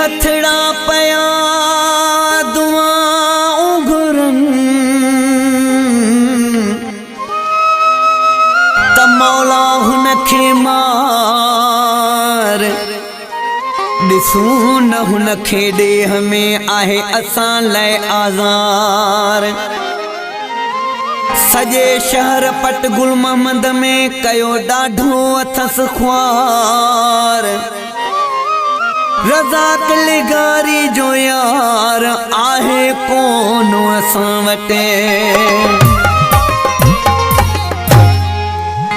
अथड़ा पया दुआऊं घुरन त मौला हुनखे मार ॾिसूं न हुनखे ॾेह में आहे असां लाइ आज़ार। सॼे शहर पट गुल मोहम्मद में कयो ॾाढो अथसि ख्वार। रज़ा किलगारी जो यार आहे कोन असां वटि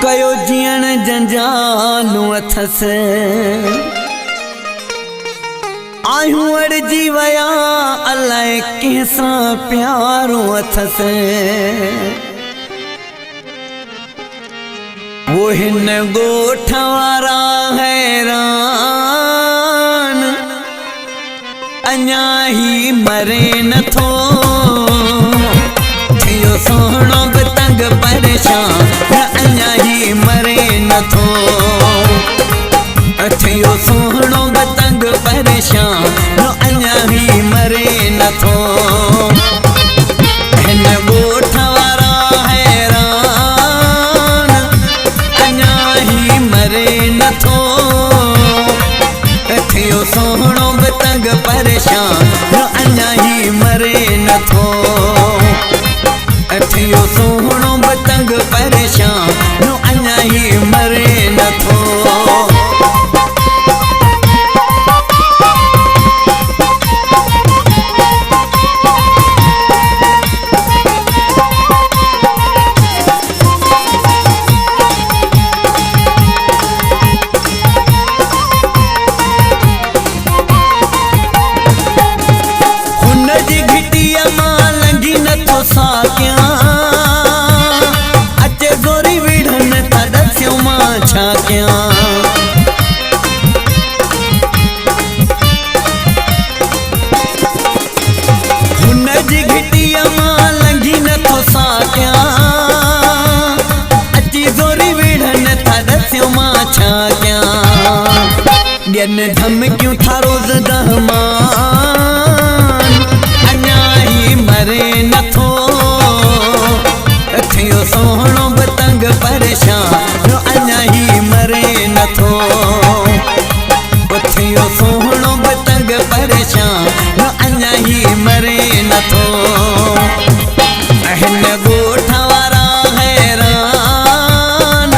कयो जीअण जंजालूं अथसि आयूं अड़जी विया अलाए कंहिंसां प्यारो अथसि। वो हिन ॻोठ वारा हैरान अञा ही मरे नथो थियो सोहणो बि तंग परेशान अञा ही मरे नथो थियो सोहणो बि तंग परेशान अञा ही मरे नथो। हिन ॻोठ वारा हैरान अञा ही मरे नथो थियो सोहणो बि तंग परेशान अञा ही मरे नथो थियो सोहणो बि तंग परेशान अञा ही मरे नथो। अचे गोरी विढ़न तड़स्यो मां छा कयां हुन जी घिटीअ मां लंघी नथो साकियां अची गोरी विढ़न तड़स्यो मां छा कयां ॾियनि धमकियूं था रोज़ रहमान अञा ही मरे नथो थियो सोहणो बि तंग परेशान अञा ही मरे नथो थियो सोहणो बि तंग परेशान अञा ही मरे नथो। हिन ॻोठ वारा हैरान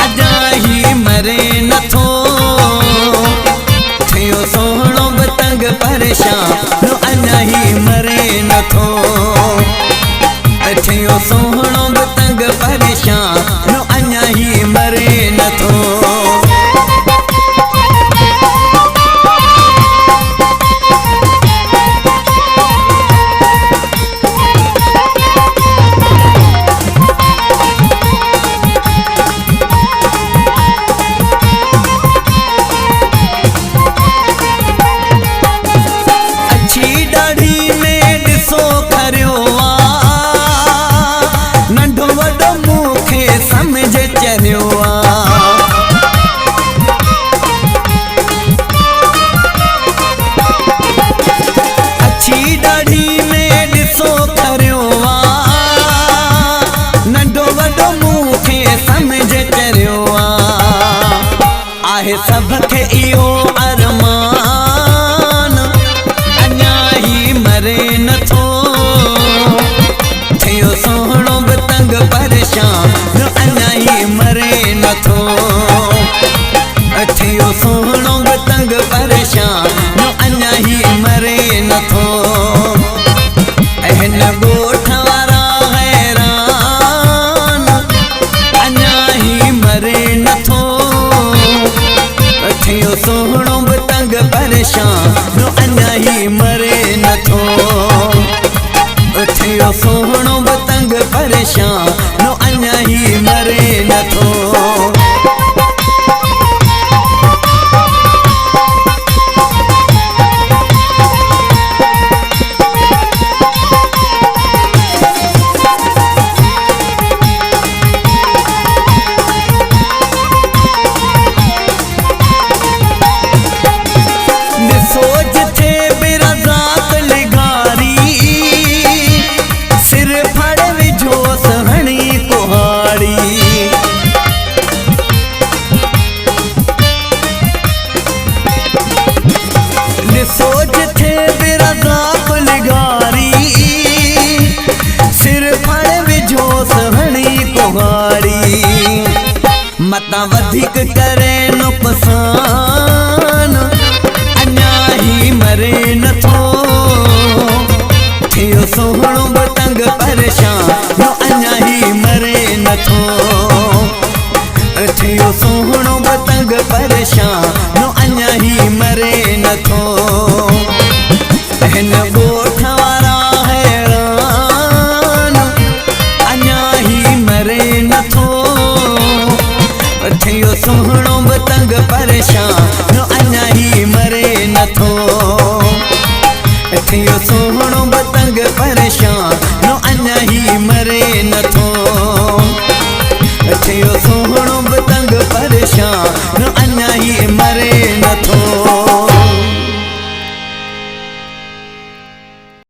अञा ही मरे नथो थियो सोहणो बि तंग परेशान अञा ही मरे नथो थियो सोहणो बि तंग परेशान अञा ही मरे नथो। अच्छी दाढ़ी में ॾिसो खरियो नंढो वॾो मूंखे समझ चरियो अच्छी दाढ़ी में ॾिसो खरियो नंढो वॾो मूंखे समझ चरियो आहे सबखे इहो अरमान अञा ही मरे नथो थियो सोहणो बि तंग परेशान अञा ही मरे नथो थियो सोहणो बि तंग परेशान अञा ही मरे नथो। हिन ॻोठ वारा हैरान अञा ही मरे नथो थियो सोहणो बि तंग परेशान अञा ही मरे नथो थियो सोहणो बि तंग परेशान अञा ही मरे नथो। ता वधिक करे नुक़सान अञा ही मरे नथो थियो सोहणो बतंग परेशान नो अञा ही मरे नथो थियो सोहणो बतंग परेशान नो अञा ही मरे नथो हिन ॻोठ वारा हैरान अञा ही मरे नथो थियो सोहणो बतंग परेशान